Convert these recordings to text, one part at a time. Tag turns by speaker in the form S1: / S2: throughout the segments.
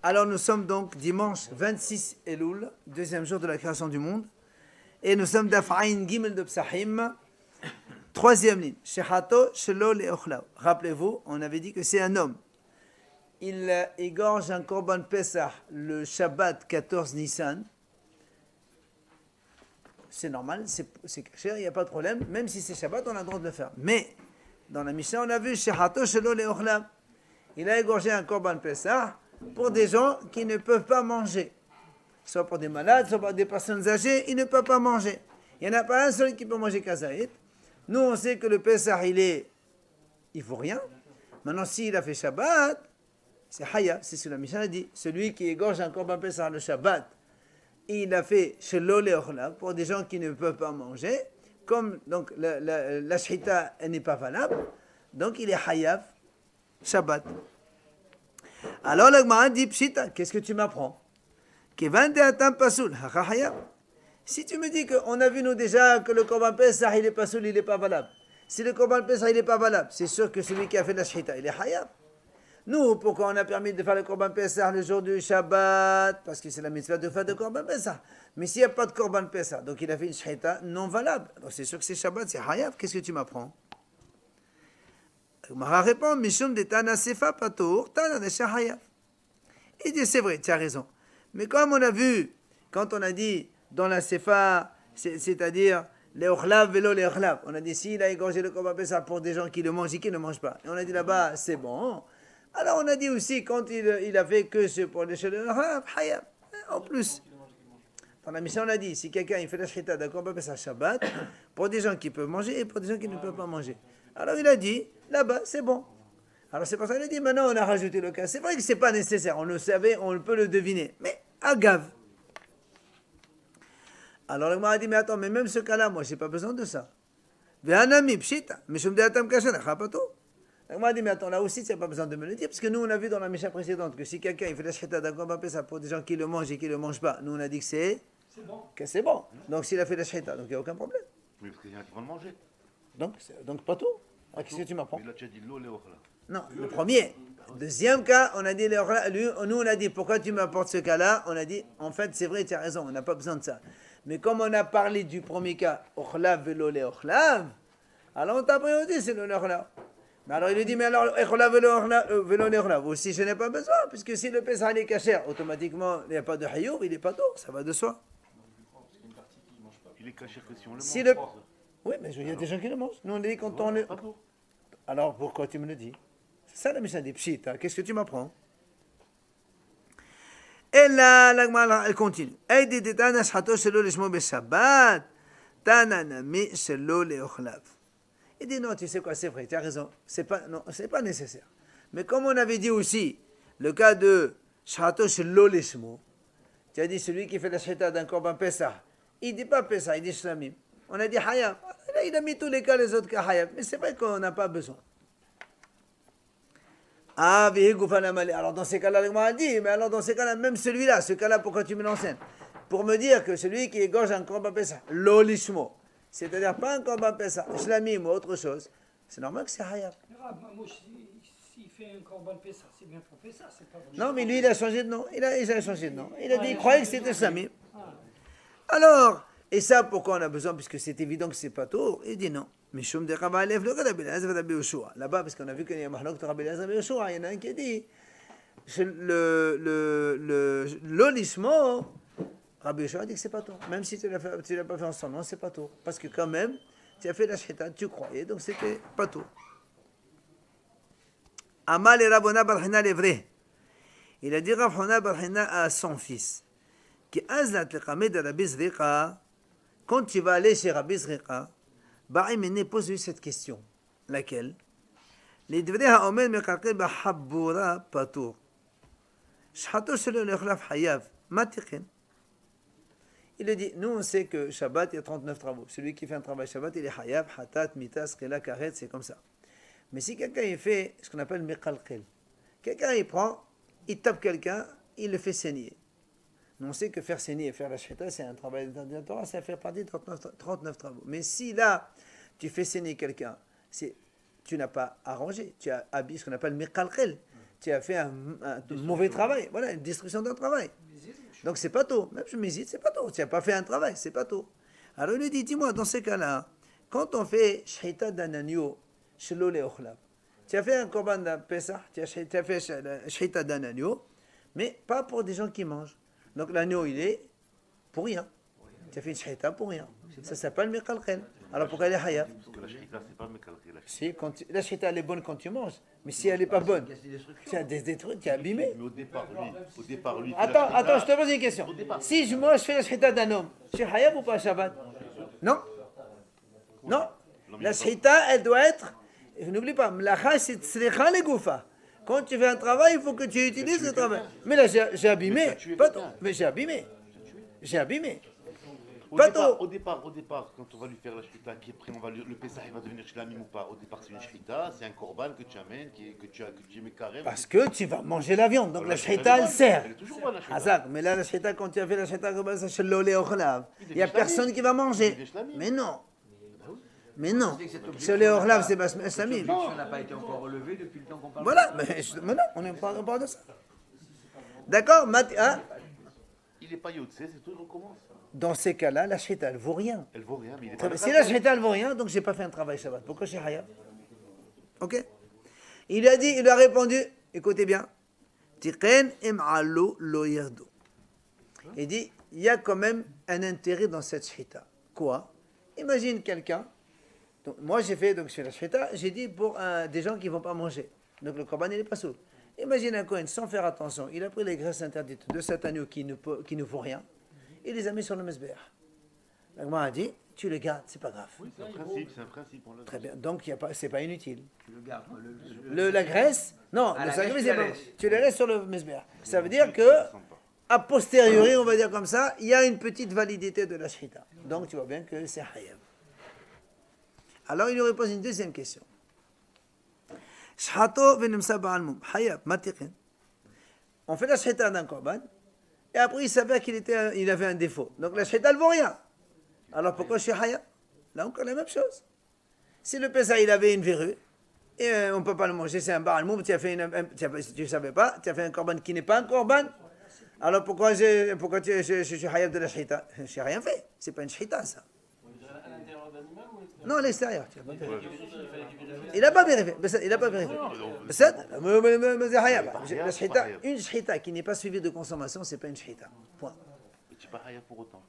S1: Alors nous sommes donc dimanche 26 Elul, deuxième jour de la création du monde. Et nous sommes d'Af'aïn Gimel de Psahim, troisième ligne. Shechato shelo le'ochlav. Rappelez-vous, on avait dit que c'est un homme. Il égorge un korban Pesach le Shabbat 14 Nissan. C'est normal, c'est caché, il n'y a pas de problème. Même si c'est Shabbat, on a le droit de le faire. Mais dans la Mishnah, on a vu Shechato shelo le'ochlav. Il a égorgé un korban Pesach pour des gens qui ne peuvent pas manger. Soit pour des malades, soit pour des personnes âgées, ils ne peuvent pas manger. Il n'y en a pas un seul qui peut manger kazaït. Nous, on sait que le Pesach, il vaut rien. Maintenant, s'il a fait Shabbat, c'est Hayab, c'est ce que la Mishnah a dit. Celui qui égorge un korban Pesach le Shabbat, il a fait Shelo le'ochlav pour des gens qui ne peuvent pas manger. Comme donc la Shita n'est pas valable, donc il est Hayab, Shabbat. Alors la Gemara dit Pshita, qu'est-ce que tu m'apprends? Si tu me dis qu'on a vu nous déjà que le Korban Pesach il est pas soul, il n'est pas valable. Si le Korban Pesach il n'est pas valable, c'est sûr que celui qui a fait la Shita, il est Hayab. Nous, pourquoi on a permis de faire le Korban Pesach le jour du Shabbat? Parce que c'est la mitzvah de faire de Korban Pesach. Mais s'il n'y a pas de Korban Pesach, donc il a fait une Shita non valable. Donc c'est sûr que c'est Shabbat, c'est Hayab. Qu'est-ce que tu m'apprends? Mara répond, Mishum de Tana Sefa Patour, Tana de Shahayab. Il dit, c'est vrai, tu as raison. Mais comme on a vu, quand on a dit dans la Sefa, c'est-à-dire les ochlav vélo les ochlav, on a dit s'il a égorgé le korban Pesach pour des gens qui le mangent et qui ne mangent pas. Et on a dit là-bas, c'est bon. Alors on a dit aussi, quand il a fait que ce pour les ochlav, Hayab. En plus, dans la mission, on a dit, si quelqu'un il fait la shrita d'un korban Pesach Shabbat, pour des gens qui peuvent manger et pour des gens qui ne peuvent pas manger. Alors il a dit, là-bas, c'est bon. Alors c'est pour ça qu'il a dit, maintenant on a rajouté le cas. C'est vrai que ce n'est pas nécessaire, on le savait, on peut le deviner. Mais, agave. Alors le m'a dit, mais attends, mais même ce cas-là, moi, je n'ai pas besoin de ça. Ve'anami, pshita, mishum de'atam kashan, chapato. Le m'a dit, mais attends, là aussi, tu n'as pas besoin de me le dire, parce que nous, on a vu dans la Mishnah précédente que si quelqu'un il fait la shrita d'un korban Pesach pour des gens qui le mangent et qui ne le mangent pas, nous on a dit que c'est bon. Que c'est bon. Donc s'il a fait la shrita, donc il n'y a aucun problème.
S2: Oui, parce qu'il y en a qui vont le manger.
S1: Donc pas tout. Ah, qu'est-ce que tu m'apprends?
S2: Mais là, tu as dit l'eau, les ochla.
S1: Non, le premier. Deuxième cas, on a dit, nous on a dit, pourquoi tu m'apportes ce cas-là? On a dit, en fait, c'est vrai, tu as raison, on n'a pas besoin de ça. Mais comme on a parlé du premier cas, ochlav vélo les ochlav, alors on t'a présenté, c'est le ochlav. Mais alors il lui dit, mais alors, ochlav vélo les ochlav, aussi je n'ai pas besoin, puisque si le Pesach est caché, automatiquement, il n'y a pas de hayour, il n'est pas tôt, ça va de soi.
S2: Il est caché que si on le mange.
S1: Si le... Oui, mais il y a des gens qui le mangent. Nous on dit quand on le... Alors pourquoi tu me le dis? C'est ça la Mishnah dit pshit, hein? Qu'est-ce que tu m'apprends? Et là, la Gemara, elle continue. Il dit non, tu sais quoi, c'est vrai, tu as raison. C'est pas nécessaire. Mais comme on avait dit aussi, le cas de shato shelo lishmo, tu as dit celui qui fait la shita d'un korban Pesach, il dit pas Pesach, il dit shlamim. On a dit hayab. Là, il a mis tous les cas, les autres cas hayab. Mais c'est vrai qu'on n'a pas besoin. Ah, alors dans ces cas-là, le Gemara a dit, mais alors dans ces cas-là, même celui-là, ce cas-là, pourquoi tu me l'enseignes? Pour me dire que celui qui égorge un korban Pesach, l'olishmo, c'est-à-dire pas un korban Pesach, shlamim ou autre chose, c'est normal que c'est hayab.
S3: S'il fait un korban Pesach, c'est bien pour Pesach, c'est pas pour...
S1: Non, mais lui, il a changé de nom. Il a changé de nom. Il a dit, il croyait que c'était shlamim. Alors, et ça, pourquoi on a besoin? Puisque c'est évident que c'est pas tôt. Il dit non. Mishum de Rabbi Eliezer, le Rabbi Eliezer va Rabbi Yoshua. Là-bas, parce qu'on a vu qu'il y a Mahlok de Rabbi Eliezer et Rabbi Yoshua, il y en a un qui a dit l'olishmo, Rabbi Yoshua a dit que c'est pas tôt. Même si tu l'as pas fait ensemble, non, c'est pas tôt. Parce que quand même, tu as fait la shita, tu croyais, donc c'était pas tôt. Amal et Rabbona Barhina l'Evre. Il a dit Rabbona Barhina à son fils, qui azlat le kameh de Rabbi Zriqa. Quand tu vas aller chez Rabbi Zriqa, Baïmene pose-lui cette question. Laquelle? Les devrais haomen mekalkel bahabura patour. Shato shelo lechlaf hayav. Matichen. Il a dit, nous on sait que Shabbat, il y a 39 travaux. Celui qui fait un travail Shabbat, il est hayav, hatat, mitas, skela, karet, c'est comme ça. Mais si quelqu'un il fait ce qu'on appelle mekalkel, quelqu'un il prend, il tape quelqu'un, il le fait saigner. On sait que faire saigner et faire la shrita, c'est un travail de la Torah, ça fait partie de 39 travaux. Mais si là, tu fais saigner quelqu'un, tu n'as pas arrangé, tu as habillé ce qu'on appelle mekalkel. tu as fait un mauvais travail. Voilà, une destruction d'un travail. Donc c'est pas tôt. Même je m'hésite, c'est pas tôt. Tu n'as pas fait un travail, c'est pas tôt. Alors il lui dit, dis-moi, dans ces cas-là, quand on fait shhita d'un agneau, shelo le'ochlav, tu as fait un korban d'un Pesach, tu as fait shhita d'un agneau, mais pas pour des gens qui mangent. Donc l'agneau, il est pour rien. Tu as fait une shhita pour rien. Ça s'appelle mekalkel. Alors pourquoi elle est hayab?
S2: Parce que la shrita, c'est pas mekalkel.
S1: Si, la shhita, elle est bonne quand tu manges. Mais si elle n'est pas bonne, tu as des trucs, tu as abîmé.
S2: Mais au départ, lui.
S1: Attends, je te pose une question. Si moi je fais la shhita d'un homme, je suis hayab ou pas Shabbat? Non. Non. La shhita, elle doit être, n'oublie pas, mlacha c'est tzrecha legoufa. Quand tu fais un travail, il faut que tu utilises le travail. Mais là, j'ai abîmé. Pas tôt. Mais j'ai abîmé. J'ai abîmé. Pas tôt.
S2: Au départ, quand on va lui faire la shrita, après le Pesach il va devenir shlamim ou pas. Au départ, c'est une shrita, c'est un korban que tu amènes, que tu mets carrément.
S1: Parce que tu vas manger la viande, donc la shrita, elle sert.
S2: Elle est toujours bonne, la shrita.
S1: Hazak, mais là, la shrita, quand tu as fait la shrita, c'est l'olé ochlav. Il n'y a personne qui va manger. Mais non. Mais non. C'est l'olé ochlav, c'est basmel samim.
S4: Ça n'a pas été encore relevé depuis le temps qu'on parle.
S1: Voilà, mais non, on parle de ça. D'accord,
S2: Il n'est pas yotse, c'est tout, il recommence.
S1: dans ces cas-là, la shrita, elle vaut rien.
S2: Elle vaut rien, mais il est pas
S1: Si la shrita, elle vaut rien, donc j'ai pas fait un travail Shabbat. Pourquoi chez Hayab? Ok. Il lui a répondu, écoutez bien, Tiqen im'allu lo yerdu. Il dit, il y a quand même un intérêt dans cette shrita. Quoi? Imagine quelqu'un, donc moi je fais la shrita, j'ai dit pour des gens qui ne vont pas manger. Donc le korban, il n'est pas sourd. Imagine un Kohen, sans faire attention, il a pris les graisses interdites de cet agneau qui ne vaut rien, il les a mis sur le mesbéach. La Gemara a dit, tu les gardes, c'est pas grave.
S2: Oui, c'est un principe. On l'a
S1: Très bien, donc c'est pas inutile.
S4: Tu le gardes.
S1: La graisse, non,
S4: Ah,
S1: le
S4: la
S1: sacrifice,
S4: graisse,
S1: c'est
S4: tu la
S1: pas-
S4: laisses.
S1: tu les laisses sur le mesbéach. Ça veut dire que, a posteriori, on va dire comme ça, il y a une petite validité de la shrita. Donc tu vois bien que c'est hayab. Alors il lui pose une deuxième question. Shato v'nimsa ba'al-mum, hayab, matiqin. On fait la shrita d'un korban, et après il s'avère il avait un défaut. Donc la shrita, elle vaut rien. Alors pourquoi je suis hayab? Là encore la même chose. Si le Pessah, il avait une verrue, et on ne peut pas le manger, c'est un ba'al-mum, tu ne savais pas, tu as fait un korban qui n'est pas un korban. Alors pourquoi je suis hayab de la shrita? Je n'ai rien fait, c'est pas une shrita ça. Non, à l'extérieur. Il n'a pas vérifié. Il n'a pas vérifié. La shrita, une shrita qui n'est pas suivie de consommation, c'est pas une shrita. Point.
S2: Mais tu n'es pas hayab pour autant.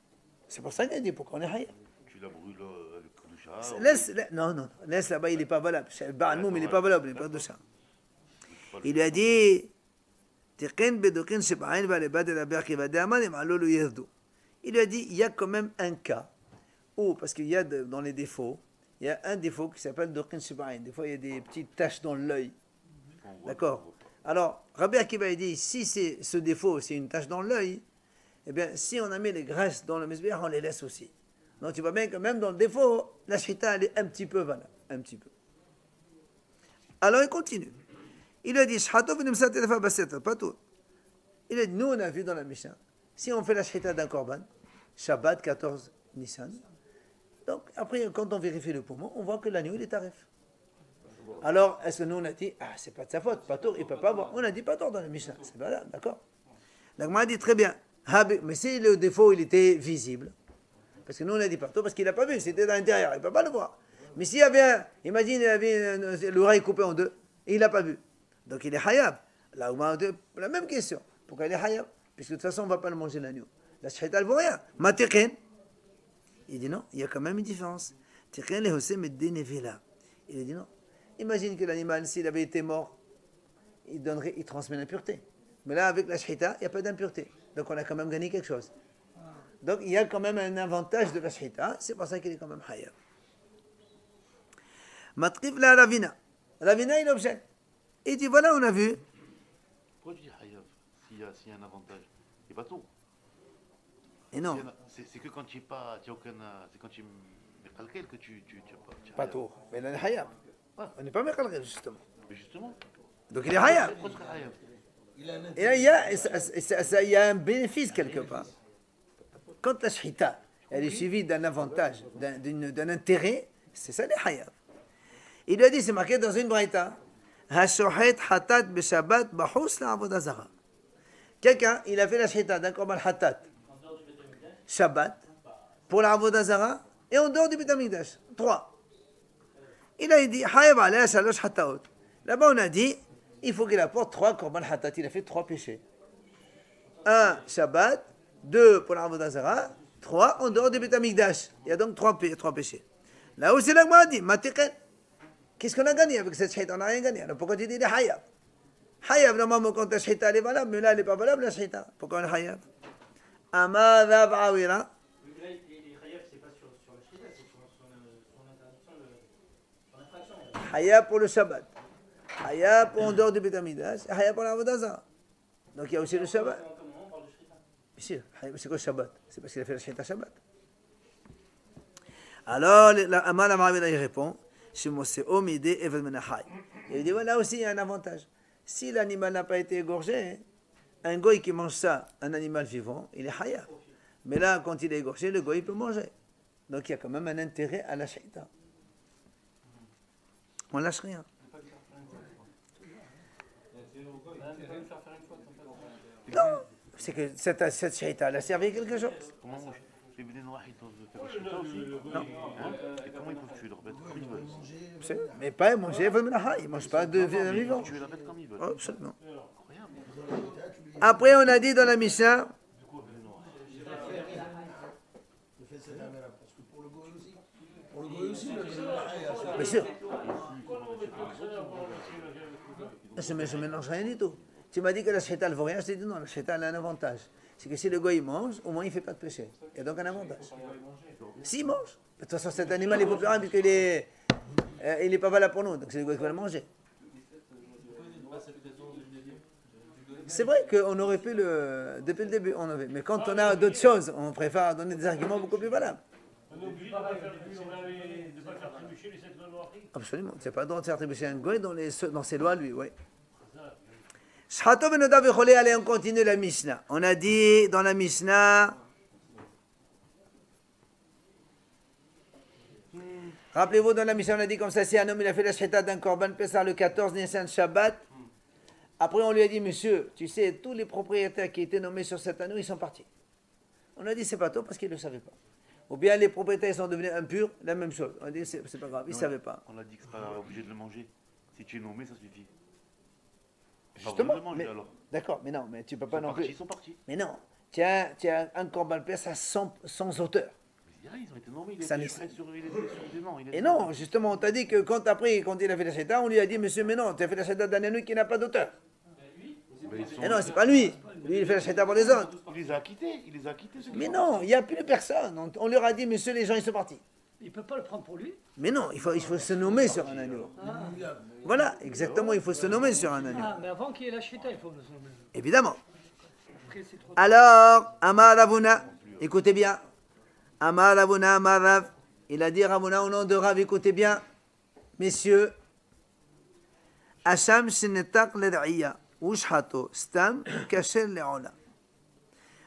S1: C'est pour ça qu'il a dit pourquoi on est hayab.
S2: Tu la brûles avec le doucha.
S1: Non, laisse là-bas, il n'est pas valable. Le ba'al-mum, il n'est pas valable, il n'est pas de ça. Il lui a dit il lui a dit, il y a quand même un cas où, parce qu'il y a dans les défauts, il y a un défaut qui s'appelle Dokin Shiba'in. Des fois, il y a des petites taches dans l'œil. D'accord? Alors, Rabbi Akiva a dit, si ce défaut, c'est une tache dans l'œil, eh bien, si on a mis les graisses dans le mesbéach, on les laisse aussi. Donc, tu vois bien que même dans le défaut, la shrita, elle est un petit peu valable. Un petit peu. Alors, il continue. Il a dit, pas tout. Il a dit, nous, on a vu dans la Mishnah, si on fait la shrita d'un korban, Shabbat 14 Nissan, donc après, quand on vérifie le poumon, on voit que l'agneau, il est tarif. Alors, est-ce que nous, on a dit, c'est pas de sa faute, pas tort, il ne peut pas avoir. On a dit pas tort dans la Mishnah, c'est pas là, d'accord? Donc, moi, a dit très bien, mais si le défaut, il était visible, parce que nous, on a dit pas tort, parce qu'il n'a pas vu, c'était dans l'intérieur, il ne peut pas le voir. Mais s'il y avait imagine, il avait l'oreille coupée en deux, et il n'a pas vu. Donc, il est hayab. Là, la même question. Pourquoi il est hayab? Puisque de toute façon, on ne va pas le manger l'agneau. La shrita, elle ne vaut rien. Matiqin. Il dit non, il y a quand même une différence. Tiqin le hosem et denevela. Il a dit non. Imagine que l'animal, s'il avait été mort, il transmet l'impureté. Mais là, avec la shrita, il n'y a pas d'impureté. Donc, on a quand même gagné quelque chose. Donc, il y a quand même un avantage de la shrita. C'est pour ça qu'il est quand même hayab. Matrif la ravina. Ravina, il objecte. Il dit voilà, on a vu.
S2: Pourquoi tu dis hayab s'il y a un avantage? C'est pas tout.
S1: Et non.
S2: C'est que quand tu n'as pas, tu as aucun. C'est quand tu mets calquel que tu n'as pas.
S1: Pas tout. Mais il est hayab. On n'est pas méchalré, justement.
S2: Mais justement.
S1: Donc il est hayab.
S2: Pourquoi tu serais hayab?
S1: Et là, il y a un bénéfice quelque part. Quand la shrita, elle est suivie d'un avantage, d'un intérêt, c'est ça les hayab. Il lui a dit, c'est marqué dans une braïta, השוחט חטאת בשבת בחוץ לעבודה זרה. Quelqu'un, il a fait la shita d'un korban hatat Shabbat pour la avoda zara et en dehors du Beit HaMikdash. 3. Il a dit Hayab aleh shalosh hataot. Là-bas on a dit il faut qu'il apporte 3 korban hatat. Il a fait 3 péchés. 1 Shabbat, 2 pour la avoda zara, 3 en dehors du Beit HaMikdash. Il y a donc 3 péchés. Là aussi l'Agma a dit Matiqen. Qu'est-ce qu'on a gagné avec cette shita? On n'a rien gagné. Alors pourquoi tu dis les Hayab? Hayab, normalement, quand la shita elle est valable, mais là, elle n'est pas valable, la shita. Pourquoi on est Hayab? Amadab Awira.
S5: Les Hayab, c'est pas sur la shita, c'est sur son interdiction, son infraction.
S1: Hayab pour le Shabbat. Hayab en dehors du Beit HaMikdash. Et Hayab pour la Avodah Zara. Donc il y a aussi le Shabbat.
S5: Comment on parle de shita?
S1: Bien sûr. C'est quoi le Shabbat? C'est parce qu'il a fait la shita Shabbat. Alors, Amadab Awira, il répond Shemose Omide Eved Menachai. Il dit voilà aussi, il y a un avantage. Si l'animal n'a pas été égorgé, un goy qui mange ça, un animal vivant, il est hayab. Mais là, quand il est égorgé, le goy peut manger. Donc il y a quand même un intérêt à la shaita. On lâche rien. Non, c'est que cette shaita, elle a servi à quelque chose.
S2: Comment les bnei noirs, ils doivent faire la shita aussi?
S1: Non.
S2: Hein? Et comment ils peuvent tuer leur bête comme ils veulent?
S1: Mais pas manger, ils ne mangent pas de vivant.
S2: Tuer la bête comme ils veulent.
S1: Oh, absolument.
S2: Incroyable.
S1: Après, on a dit dans la Mishnah. Bien sûr. Je ne mélange rien du tout. Tu m'as dit que la shita ne vaut rien, je t'ai dit non, la shita elle a un avantage. C'est que si le goy mange, au moins il ne fait pas de péché. Il y a donc un avantage. S'il mange, de toute façon cet animal est populaire puisqu'il est, il n'est pas valable pour nous, donc c'est le goy qui va le manger. C'est vrai qu'on aurait pu depuis le début, on avait. Mais quand on a d'autres choses, on préfère donner des arguments beaucoup plus valables.
S3: On est obligé de ne pas faire trébucher les 7 lois.
S1: Absolument. Tu n'as pas le droit de faire trébucher un goy dans ses lois, lui, oui. Shato ben Odav echolé, allez, on continue la Mishnah. On a dit dans la Mishnah. Rappelez-vous, dans la Mishnah, on a dit comme ça, si un homme il a fait la shita d'un korban Pessah le 14 Nissan Shabbat, après on lui a dit, monsieur, tu sais, tous les propriétaires qui étaient nommés sur cet anneau, ils sont partis. On a dit, c'est pas tôt parce qu'ils ne le savaient pas. Ou bien les propriétaires sont devenus impurs, la même chose. On a dit, c'est pas grave, ils ne savaient pas.
S2: On a dit que c'est pas obligé de le manger. Si tu es nommé, ça suffit.
S1: Justement,
S2: manger, alors.
S1: D'accord, mais non, mais tu peux pas non plus.
S2: Ils sont partis.
S1: Mais non, tu as un korban Pessah sans auteur.
S2: Ils ont été nommés, il
S1: Ça
S2: était
S1: n'est-
S2: sur des noms.
S1: Et non, justement, on t'a dit que quand il a fait la shita, on lui a dit, monsieur, mais non, tu as fait la shita d'un anneau qui n'a pas d'auteur. Et non, c'est pas lui. Lui, il fait la shita pour les autres.
S2: Il les a quittés, ceux qui
S1: Mais
S2: sont
S1: non, il n'y a plus de personne. On leur a dit, monsieur, les gens, ils sont partis.
S3: Il ne peut pas le prendre pour lui.
S1: Mais non, il faut se nommer sur un agneau. Voilà, exactement, il faut se nommer sur un agneau.
S3: Ah, mais avant qu'il y ait la chita, il faut le nommer.
S1: Évidemment.
S3: Après, c'est trop
S1: Alors, Amar Ravuna, écoutez bien. Amar Ravuna, Amar Rav, il a dit Ravuna au nom de Rav, écoutez bien, messieurs. Hacham shenetak led'iya, ushhato, stam, kasher le'ola.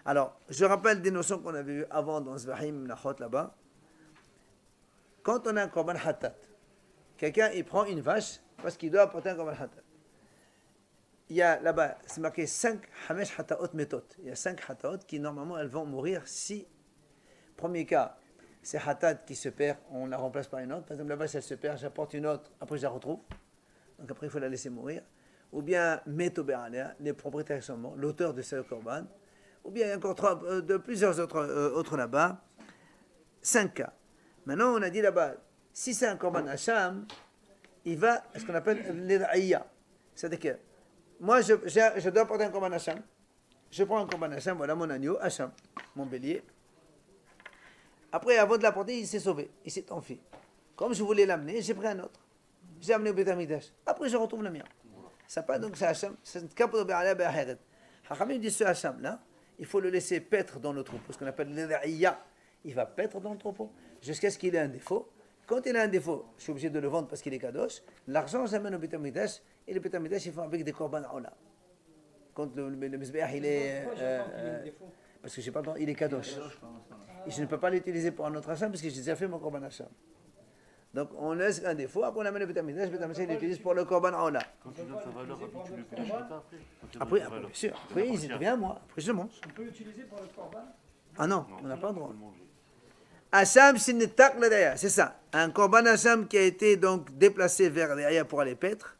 S1: Alors, je rappelle des notions qu'on avait vues avant dans Zvahim Nachot là-bas. Quand on a un korban hatat, quelqu'un il prend une vache parce qu'il doit apporter un korban hatat. Il y a là-bas, c'est marqué 5 hamesh hataot metot. Il y a 5 hataot qui normalement elles vont mourir si. Premier cas, c'est hatat qui se perd, on la remplace par une autre. Par exemple, la vache elle se perd, j'apporte une autre, après je la retrouve. Donc après il faut la laisser mourir. Ou bien meto be'alea, les propriétaires sont morts, l'auteur de ce korban. Ou bien il y a encore plusieurs autres là-bas. 5 cas. Maintenant, on a dit là-bas, si c'est un korban hacham, il va à ce qu'on appelle l'iraïya. C'est-à-dire que moi, je dois porter un korban hacham. Je prends un korban hacham, voilà mon agneau, hacham, mon bélier. Après, avant de l'apporter, il s'est sauvé, il s'est enfui. Comme je voulais l'amener, j'ai pris un autre. J'ai amené au Beit HaMikdash. Après, je retrouve le mien. Ça pas donc c'est hacham. C'est un capot de be'aleh be'ahéret. Hachamim dit ce hacham-là, il faut le laisser paître dans le troupeau, ce qu'on appelle l'iraïya. Il va paître dans le troupeau jusqu'à ce qu'il ait un défaut. Quand il a un défaut, je suis obligé de le vendre parce qu'il est kadosh. L'argent, j'amène au Beit HaMikdash et le Beit HaMikdash, ils font avec des korban ola. Quand le mizbeach, il est... parce que j'ai pas le temps, il est kadosh. Et je ne peux pas l'utiliser pour un autre hacham parce que j'ai déjà fait mon korban hacham. Donc on laisse un défaut, après on amène le Beth Amikdash, le Beth Amikdash il l'utilise pour le Korban Aola.
S2: Quand tu donnes sa valeur, après tu le fais la shrita après. Quand tu
S1: Après,
S2: donnes sa valeur.
S1: bien sûr, après il devient à moi, après je le mange.
S3: On peut l'utiliser pour le corban.
S1: Ah non, on n'a pas le droit.
S2: Faut le manger.
S1: Hacham Shinnetak Ladaya, c'est ça. Un Korban Hacham qui a été donc déplacé vers derrière pour aller paître.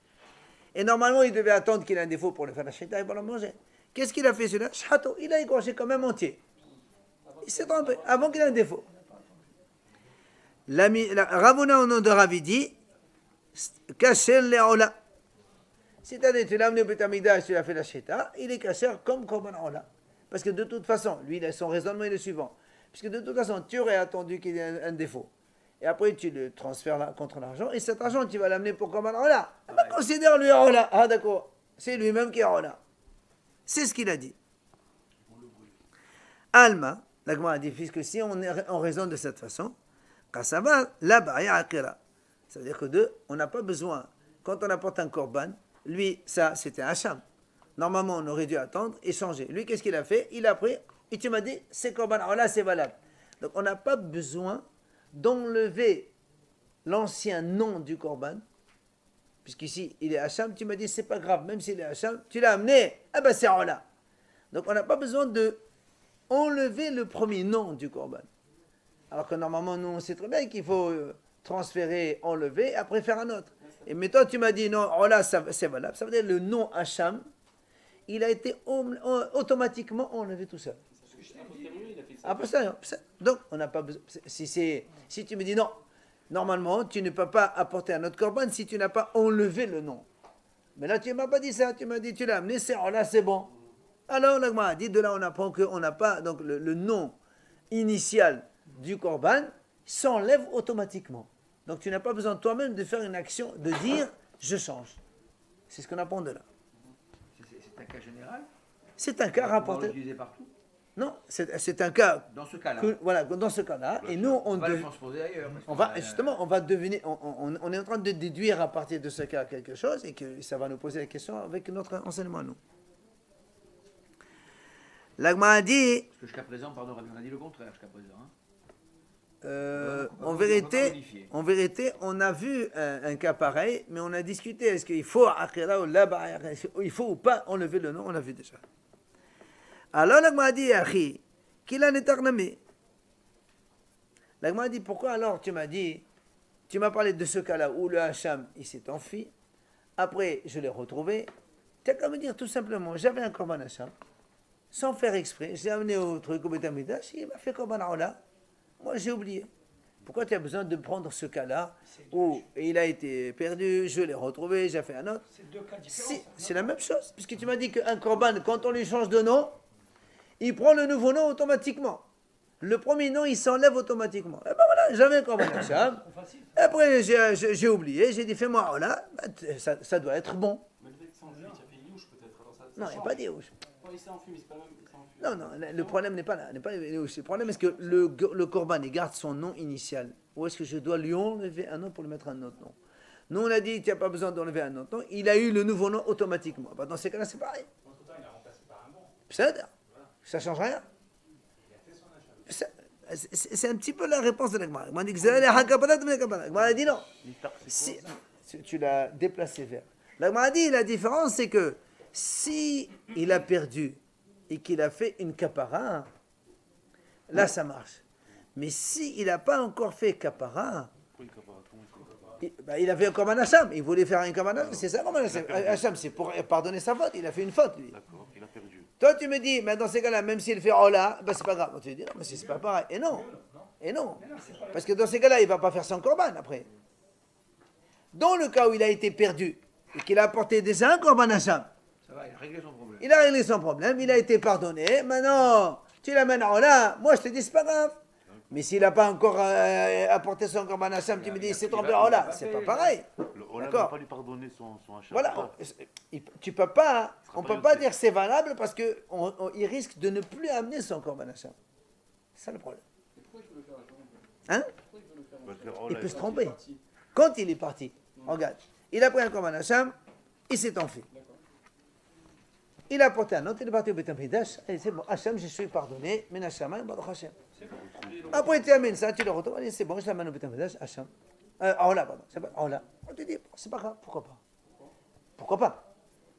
S1: Et normalement, il devait attendre qu'il ait un défaut pour le faire la shrita et pour le manger. Qu'est-ce qu'il a fait celui-là? Shato, il a égorgé quand même entier. Il s'est trompé avant qu'il ait un défaut. Ravuna au nom de Ravidi, Kasher Leola. C'est-à-dire, tu l'as amené au Beth Amikdash, tu l'as fait la shrita, il est kasher comme Korban Aola. Parce que de toute façon, lui, son raisonnement est le suivant. Puisque de toute façon, tu aurais attendu qu'il y ait un défaut. Et après, tu le transfères contre l'argent. Et cet argent, tu vas l'amener pour Korban Aola. Considère lui Aola. Ah d'accord. C'est lui-même qui est Aola. C'est ce qu'il a dit. Alma, la Gemara a dit, puisque si on raisonne de cette façon, quand ça va, là-bas, il y a Akira. Ça veut dire que on n'a pas besoin, quand on apporte un Korban, lui, ça, c'était un Hacham. Normalement, on aurait dû attendre et changer. Lui, qu'est-ce qu'il a fait? Il a pris, et tu m'as dit, c'est Korban Aola, c'est valable. Donc, on n'a pas besoin d'enlever l'ancien nom du Korban, puisqu'ici, il est Hacham, tu m'as dit, c'est pas grave, même s'il est Hacham, tu l'as amené, ah ben c'est Aola. Donc, on n'a pas besoin de enlever le premier nom du Korban. Alors que normalement, nous, on sait très bien qu'il faut transférer, enlever, après faire un autre. Et mais toi, tu m'as dit, non, Aola, c'est valable. Ça veut dire le nom Hacham, il a été automatiquement enlevé tout seul. Après ça, donc, on n'a pas besoin. Si tu me dis non, normalement, tu ne peux pas apporter un autre korban si tu n'as pas enlevé le nom. Mais là, tu ne m'as pas dit ça. Tu m'as dit, tu l'as amené, là, c'est bon. Alors, la Gemara a dit, de là, on apprend qu'on n'a pas, donc le nom initial du korban s'enlève automatiquement. Donc, tu n'as pas besoin toi-même de faire une action, de dire, je change. C'est ce qu'on apprend de là.
S4: C'est un cas général?
S1: C'est un cas
S4: On va
S1: rapporté.
S4: l'utiliser partout?
S1: Non, c'est un cas.
S4: Dans ce cas-là.
S1: Voilà, dans ce cas-là. Et nous,
S4: On va le transposer ailleurs.
S1: on va justement, on va devenir, on est en train de déduire à partir de ce cas quelque chose et que ça va nous poser la question avec notre enseignement à nous. L'Agma a dit,
S4: Parce que jusqu'à présent, pardon, on a dit le contraire jusqu'à présent. Hein.
S1: en vérité, on a vu un cas pareil, mais on a discuté, est-ce qu'il faut akhira ou là-bas, il faut ou pas enlever le nom, on l'a vu déjà. Alors l'Agma a dit, Achi, qu'il en est arnamé. L'Agma a dit, pourquoi alors tu m'as parlé de ce cas-là où le Hacham, il s'est enfui, après je l'ai retrouvé, tu as qu'à me dire tout simplement, j'avais un korban Hacham, sans faire exprès, je l'ai amené au truc au Beth Amikdash, il m'a fait korban Aola, moi j'ai oublié. Pourquoi tu as besoin de prendre ce cas-là où il a été perdu, je l'ai retrouvé, j'ai fait un autre?
S3: C'est deux cas différents.
S1: C'est la même chose, puisque tu m'as dit qu'un korban, quand on lui change de nom, il prend le nouveau nom automatiquement. Le premier nom, il s'enlève automatiquement. Et ben voilà, j'avais un korban Hacham. Après, j'ai oublié, j'ai dit, fais-moi Aola, ça doit être bon.
S5: Mais le fait que ça enfui, tu as fait Youch peut-être. Alors ça
S1: Non, il n'y a
S5: change.
S1: pas d'Youch.
S5: Non, il s'est enfui, mais c'est pas même. Il s'est enfui.
S1: Non, le problème n'est pas là. Le problème est que le korban, il garde son nom initial. Ou est-ce que je dois lui enlever un nom pour lui mettre un autre nom? Nous, on a dit, tu n'as pas besoin d'enlever un autre nom. Il a eu le nouveau nom automatiquement. Bah, dans ces cas-là, c'est pareil.
S5: Entre-temps, il a remplacé par un bon.
S1: Ça ne change rien. C'est un petit peu la réponse de l'Agma. L'Agma dit que L'Agma a dit non. Si tu l'as déplacé vers. L'Agma a dit la différence, c'est que si il a perdu et qu'il a fait une kapara, là ça marche. Mais si il n'a pas encore fait kapara, il a fait un korban Hacham, il voulait faire un korban Hacham, c'est ça korban Hacham, c'est pour pardonner sa faute, il a fait une faute lui.
S2: D'accord, il a perdu.
S1: Toi tu me dis, mais dans ces cas-là, même s'il fait Ola, ben c'est pas grave. Tu dis non, mais c'est pas pareil. Et non, parce que dans ces cas-là, il ne va pas faire son korban après. Dans le cas où il a été perdu et qu'il a apporté déjà un korban Hacham,
S4: Ça va, il a réglé son problème.
S1: il a réglé son problème, il a été pardonné. Maintenant, tu l'amènes à Ola, moi je te dis c'est pas grave. Mais s'il n'a pas encore apporté son korban Hacham, tu me dis c'est tombé à Ola, c'est pas pareil.
S2: Le Ola ne va
S1: D'accord.
S2: pas lui pardonner son Hacham.
S1: Voilà, tu peux pas, on
S2: pas
S1: peut pas
S2: yoté.
S1: dire que c'est valable parce que il risque de ne plus amener son korban Hacham. C'est ça le problème. Hein?
S2: Parce que
S1: Il
S2: Ola,
S1: peut se tromper. Quand il est parti, regarde, il a pris un korban Hacham, il s'est enfui. Il a porté un autre, il est parti au Beth Amikdash, et c'est bon, Hacham, je suis pardonné, mais Hacham, Baruch Hashem. Après, tu amènes ça, tu le retrouves, allez, c'est bon, je l'amène au Beth Amikdash, Hacham. Aola, pardon. C'est pas Aola. On te dit, c'est pas grave, pourquoi pas? Pourquoi pas?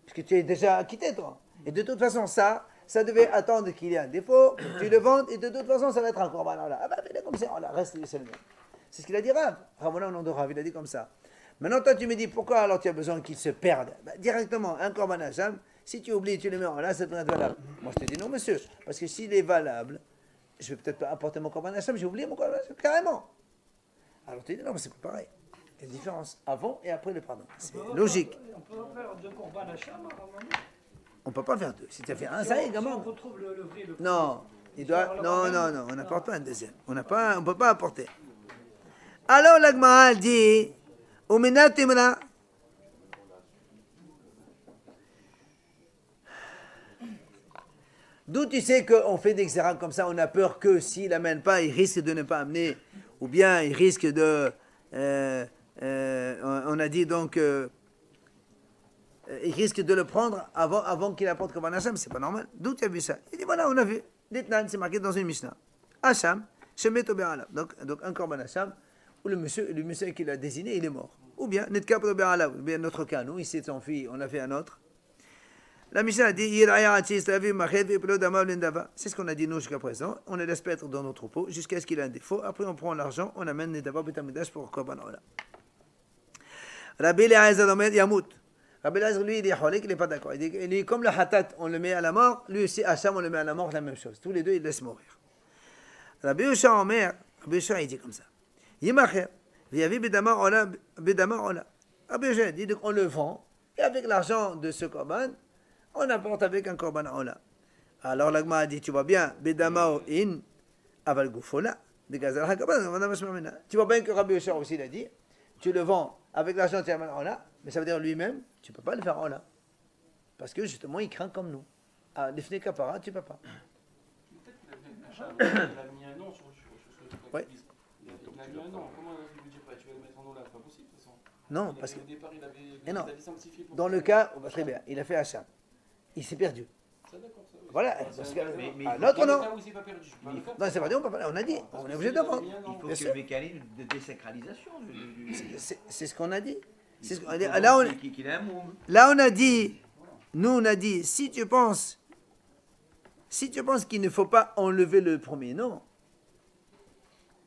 S1: Parce que tu es déjà acquitté, toi. Et de toute façon, ça devait attendre qu'il y ait un défaut, tu le vendes, et de toute façon, ça va être un corban. Ah ben, fais-le comme ça, reste, c'est le même. C'est ce qu'il a dit Rav. Ramona au nom de Rav, il a dit comme ça. Maintenant, toi, tu me dis, pourquoi alors tu as besoin qu'il se perde? Directement, un corban Hacham, si tu oublies, tu le mets en là, ça devrait être valable. Moi, je te dis non, monsieur, parce que s'il est valable, je vais peut-être pas apporter mon corban Hacham, j'ai oublié mon corban Hacham, carrément. Alors tu dis non, mais c'est pas pareil. Il y a une différence avant et après le pardon. C'est logique.
S3: On peut en faire deux corban Hacham à un moment.
S1: On ne peut pas faire deux. Si tu as fait un, ça y est,
S3: Si
S1: gamin.
S3: on retrouve le vrai, le
S1: Non, il doit.
S3: Sur
S1: Non,
S3: le
S1: non,
S3: ramen.
S1: non, on n'apporte pas un deuxième. On ne peut pas apporter. Alors l'Agmara dit Omena Timra. D'où tu sais qu'on fait des xéras comme ça, on a peur que s'il n'amène pas, il risque de ne pas amener, ou bien il risque de. On a dit donc. Il risque de le prendre avant qu'il apporte Korban Hacham, c'est pas normal. D'où tu as vu ça? Il dit voilà, on a vu. L'Itnan, c'est marqué dans une Mishnah. Hacham, Shemet Obe'alav. Donc un Korban Hacham, où le monsieur qui l'a désigné, il est mort. Ou bien, Netkap Obe'alav. Ou bien notre cas, nous, il s'est enfui, on a fait un autre. La Mishnah a dit c'est ce qu'on a dit nous jusqu'à présent. On le laisse paître dans nos troupeaux jusqu'à ce qu'il ait un défaut. Après, on prend l'argent, on amène Nedava Betamidash pour Korban Ola. Rabbi Eliezer Omer Yamut. Rabbi Eliezer, lui, il est cholik, il n'est pas d'accord. Il dit, lui, comme le hatat, on le met à la mort, lui aussi, Hacham, on le met à la mort, la même chose. Tous les deux, ils laissent mourir. Rabbi Yosha Omer, Rabbi Yosha, il dit comme ça. Yimacher, Viavi Bedamar Ola, Bedamar Ola. Rabbi Yosha dit qu'on le vend, et avec l'argent de ce korban, on apporte avec un korban Ola. Alors l'Agma a dit, tu vois bien, Bedamar in, Aval Goufola, de Gazal HaKaban, tu vois bien que Rabbi Yosha aussi l'a dit, tu le vends avec l'argent de Tiaman Ola, mais ça veut dire lui-même, tu ne peux pas le faire Ola. Parce que justement, il craint comme nous. À l'Ifne Kapara, tu ne peux pas.
S5: Peut-être qu'il a mis un nom sur ce que tu
S1: Oui.
S5: utilises. Il a mis un nom. Comment tu veux dire pas? Tu vas le mettre en nom là? C'est pas possible de toute façon.
S1: Non, parce que.
S5: Au départ, il
S1: Et non.
S5: avait simplifié pour
S1: Dans le cas, très bien, il a fait Hacham. Il s'est perdu.
S5: ça, d'accord, ça, oui.
S1: Voilà.
S5: Ouais,
S1: Parce
S5: c'est
S1: que,
S5: un cas.
S1: à l'autre,
S5: Dans le
S1: non.
S5: cas où il s'est pas perdu, je suis pas d'accord.
S1: Non, c'est pas dit, on peut pas. On a dit,
S5: Parce
S1: on
S5: que
S1: est obligé
S5: s'il
S1: de
S5: avait
S1: vendre.
S5: mis un nom,
S4: Il faut
S1: Bien
S4: qu'il y
S1: sûr.
S4: ait le mécanisme de désacralisation.
S1: C'est ce qu'on a dit. C'est ce qu'on a
S4: Il
S1: dit.
S4: faut
S1: Là, on,
S4: donc qu'il ait un moum.
S1: là, on a dit, nous, on a dit, si tu penses qu'il ne faut pas enlever le premier nom,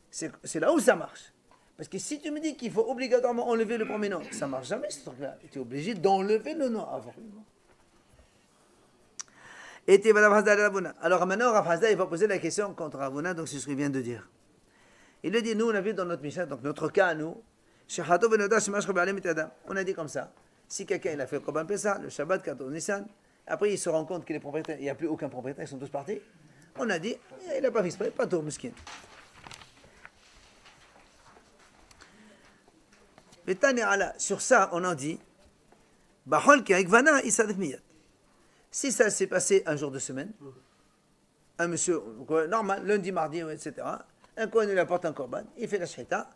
S1: c'est là où ça marche. Parce que si tu me dis qu'il faut obligatoirement enlever le premier nom, ça ne marche jamais ce truc-là. Tu es obligé d'enlever le nom avant. Et tu vas Ravuna. Alors maintenant, Rav Hazda, il va poser la question contre Ravuna, donc c'est ce qu'il vient de dire. Il le dit, nous, on a vu dans notre Mishnah, donc notre cas, nous, on a dit comme ça. Si quelqu'un il a fait le Korban Pessah, le Shabbat, 14 Nissan, après il se rend compte qu'il est propriétaire, il n'y a plus aucun propriétaire, ils sont tous partis. On a dit, il n'a pas fait exprès, pas tout, miskin. Sur ça, on en dit, si ça s'est passé un jour de semaine, un monsieur normal, lundi, mardi, etc., un coin il apporte un korban, il fait la shita,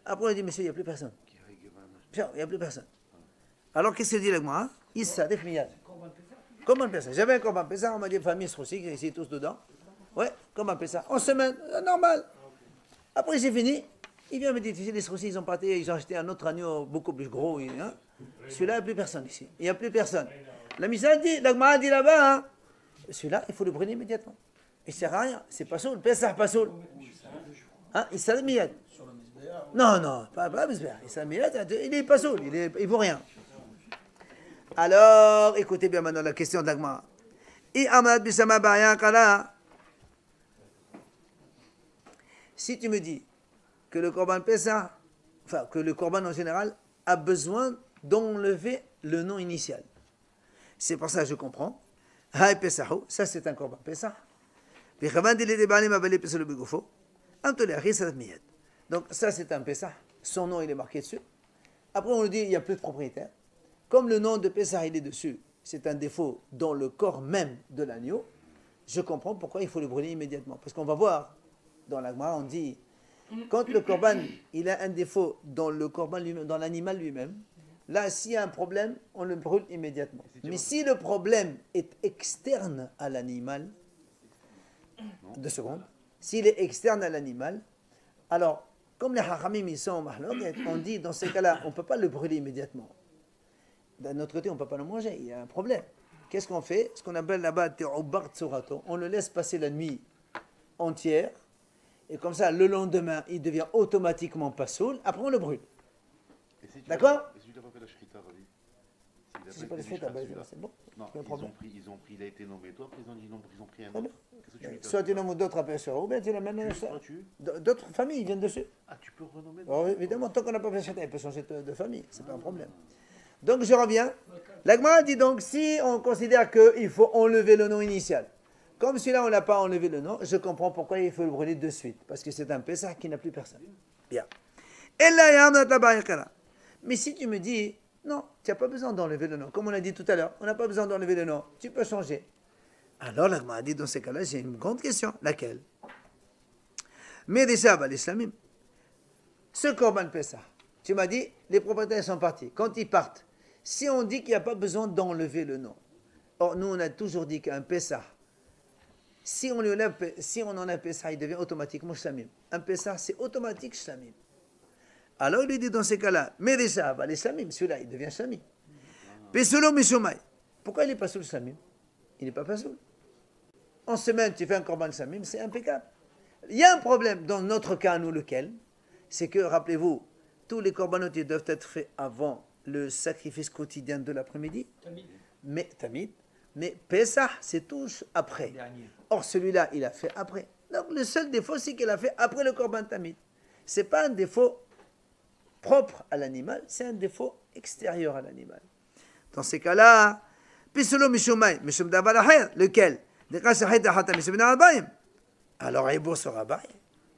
S1: après on dit, monsieur, il n'y a plus personne. Il n'y a plus personne. Alors qu'est-ce qu'il dit l'Agma? Il s'adif miyad. Korban Pessah. J'avais un Korban Pessah, on m'a dit, famille aussi, ici tous dedans. Ouais, Korban Pessah. En semaine, normal. Après c'est fini. Il vient me dire, tu sais, les Roussis, ils ont parti, ils ont acheté un autre agneau beaucoup plus gros. Hein. Celui-là, il n'y a plus personne ici. Il n'y a plus personne. La Mishnah dit, l'Agma dit là-bas, hein, celui-là, il faut le brûler immédiatement. Il ne sert à rien. C'est pas soul. Pessah, pas soul. Hein, il s'adif miyad. Non, non, pas Misbeh. Il n'est pas soul. Il ne vaut rien. Alors, écoutez bien maintenant la question d'Agma. Si tu me dis que le Korban Pessah, enfin que le Korban en général, a besoin d'enlever le nom initial. C'est pour ça que je comprends. Hay Pesahu, ça c'est un Korban Pessah. Donc ça c'est un Pessah. Son nom il est marqué dessus. Après on nous dit il n'y a plus de propriétaire. Comme le nom de Pessah il est dessus, c'est un défaut dans le corps même de l'agneau, je comprends pourquoi il faut le brûler immédiatement. Parce qu'on va voir, dans la Gemara, on dit, quand le korban, il a un défaut dans le korban lui-même, dans l'animal lui-même, là, s'il y a un problème, on le brûle immédiatement. Mais si le problème est externe à l'animal, 2 secondes, s'il est externe à l'animal, alors, Comme les hachamim, ils sont en mahloket, on dit dans ces cas-là, on ne peut pas le brûler immédiatement. D'un autre côté, on ne peut pas le manger, il y a un problème. Qu'est-ce qu'on fait? Ce qu'on appelle là-bas, te'ubar tsorato. On le laisse passer la nuit entière, et comme ça, le lendemain, il devient automatiquement pas saoul, après on le brûle.
S2: Et si tu
S1: D'accord?
S2: Et si tu n'as pas fait la shrita, Ravi?
S1: Si j'ai pas le fait, c'est bon.
S2: Non,
S1: Pas de problème.
S2: ils ont pris, il a été nommé. Toi, après, ils ont pris un
S1: Très bien.
S2: autre. Qu'est-ce que tu lui fais?
S1: Soit tu nommes d'autres appels sur ou bien tu l'amènes d'autres familles, ils viennent dessus.
S2: Ah, tu peux renommer.
S1: Alors, évidemment, tant qu'on n'a pas fait chrétien, il peut changer de famille, c'est pas un problème. Donc je reviens. L'Agma dit donc, si on considère qu'il faut enlever le nom initial, comme celui-là on n'a pas enlevé le nom, je comprends pourquoi il faut le brûler de suite, parce que c'est un Pessah qui n'a plus personne. Bien. Et là, mais si tu me dis, non, tu n'as pas besoin d'enlever le nom, comme on a dit tout à l'heure, on n'a pas besoin d'enlever le nom, tu peux changer. Alors l'Agma dit, dans ces cas-là, j'ai une grande question. Laquelle? Mais déjà, l'islamim, ce Korban Pessah, tu m'as dit, les propriétaires sont partis. Quand ils partent, si on dit qu'il n'y a pas besoin d'enlever le nom, or nous on a toujours dit qu'un Pessah, si on en a un Pessah, il devient automatiquement Shlamim. Un Pessah, c'est automatique Shlamim. Alors il lui dit dans ces cas-là, mais déjà, les Shlamim, celui-là, il devient Shlamim. Pesolo Mishomai. Pourquoi il n'est pas sous le Shlamim? Il n'est pas sous. En semaine, tu fais un Korban Shlamim, c'est impeccable. Il y a un problème dans notre cas, nous, lequel? C'est que, rappelez-vous, tous les corbanotes doivent être faits avant le sacrifice quotidien de l'après-midi. Tamid. Mais Pessah, c'est tous après. Or, celui-là, il a fait après. Donc, le seul défaut, c'est qu'il a fait après le Korban Tamid. Ce n'est pas un défaut propre à l'animal, c'est un défaut extérieur à l'animal. Dans ces cas-là, Pisolo Mishumai, Mishum Davar Aher, lequel? Alors, Ebo sera barré.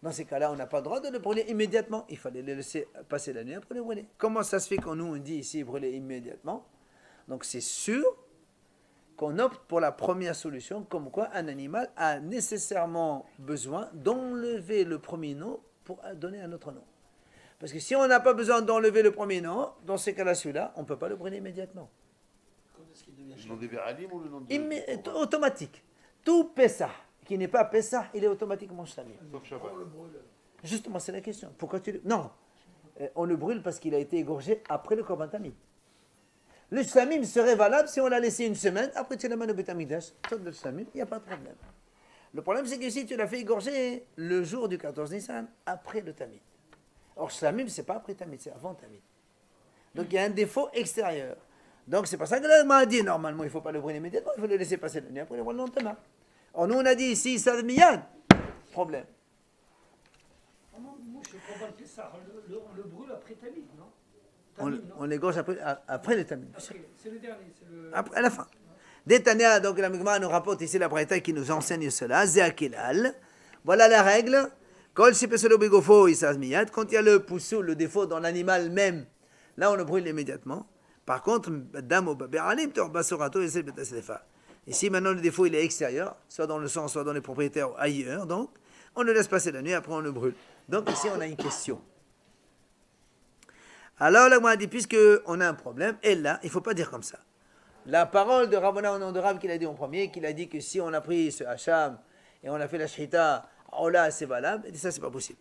S1: Dans ces cas-là, on n'a pas le droit de le brûler immédiatement. Il fallait le laisser passer la nuit après le brûler. Comment ça se fait qu'on nous dit ici brûler immédiatement? Donc c'est sûr qu'on opte pour la première solution, comme quoi un animal a nécessairement besoin d'enlever le premier nom pour donner un autre nom. Parce que si on n'a pas besoin d'enlever le premier nom, dans ces cas-là, celui-là, on ne peut pas le brûler immédiatement.
S2: Le nom des Béralim ou le nom de...
S1: Automatique. Tout Pessah qui n'est pas Pessah, il est automatiquement Shlamim.
S2: Sauf Shabbat.
S1: Justement, c'est la question. Pourquoi tu le... Non, on le brûle parce qu'il a été égorgé après le Korban Tamid. Le Shlamim serait valable si on l'a laissé une semaine, après tu l'amènes au Beth Amikdash, le Shlamim, il n'y a pas de problème. Le problème, c'est que si tu l'as fait égorger le jour du 14 Nissan, après le Tamid. Or, Shlamim, ce n'est pas après Tamid, c'est avant Tamid. Donc, il y a un défaut extérieur. Donc, c'est pour ça que là, m'a dit, normalement, il ne faut pas le brûler immédiatement, il faut le laisser passer la nuit, après le brûler le lendemain. Or, nous, on a dit ici, ça miyad, problème.
S3: Moi, je comprends que ça, on le brûle après Tamid, non?
S1: On égorge après le Tamid.
S3: C'est le dernier, c'est le...
S1: Après, à la fin. Détania, donc la Migma nous rapporte ici la Braïta qui nous enseigne cela, Zéakilal. Voilà la règle. Quand il y a le poussou, le défaut dans l'animal même, là on le brûle immédiatement. Par contre, ici maintenant le défaut il est extérieur, soit dans le sang, soit dans les propriétaires ou ailleurs, donc on le laisse passer la nuit, après on le brûle. Donc ici on a une question. Alors là, moi, dit, puisqu'on a un problème, et là, il ne faut pas dire comme ça. La parole de Rabbana au nom de Rav qu'il a dit en premier, qu'il a dit que si on a pris ce hacham et on a fait la shrita, oh là, c'est valable, et ça, c'est pas possible.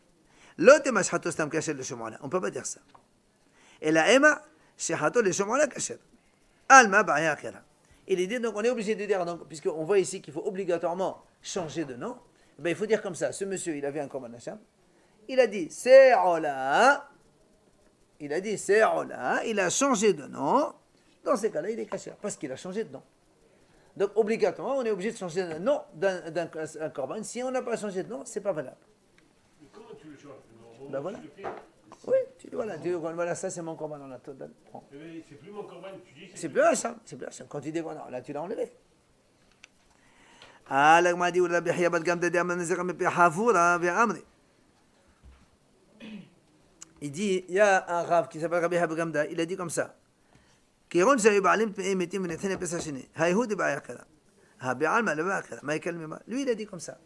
S1: L'autre mashato stam kasher le shomana. On ne peut pas dire ça. Et la ema, shehato le shomana kasher. Alma ba'ya akhira. Il est dit, donc on est obligé de dire, puisqu'on voit ici qu'il faut obligatoirement changer de nom, ben, il faut dire comme ça. Ce monsieur, il avait un korban hacham. Il a dit, c'est ola. Il a dit, c'est ola. Il a changé de nom. Dans ces cas-là, il est kasher, parce qu'il a changé de nom. Donc, obligatoirement, on est obligé de changer de nom d'un korban. Si on n'a pas changé de nom, c'est pas valable.
S6: Mais comment tu le changes?
S1: Ben voilà.
S6: Tu le fais.
S1: Oui, voilà, ça c'est mon korban. Prends.
S6: Mais c'est plus mon corban, tu dis.
S1: C'est plus un ça. C'est plus un ça. Quand tu dis, non, là, tu l'as enlevé. Ah, là, m'a dit, il dit, il y a un rav qui s'appelle Rabbi Habagamda, il a dit comme ça. Lui, il a dit comme ça.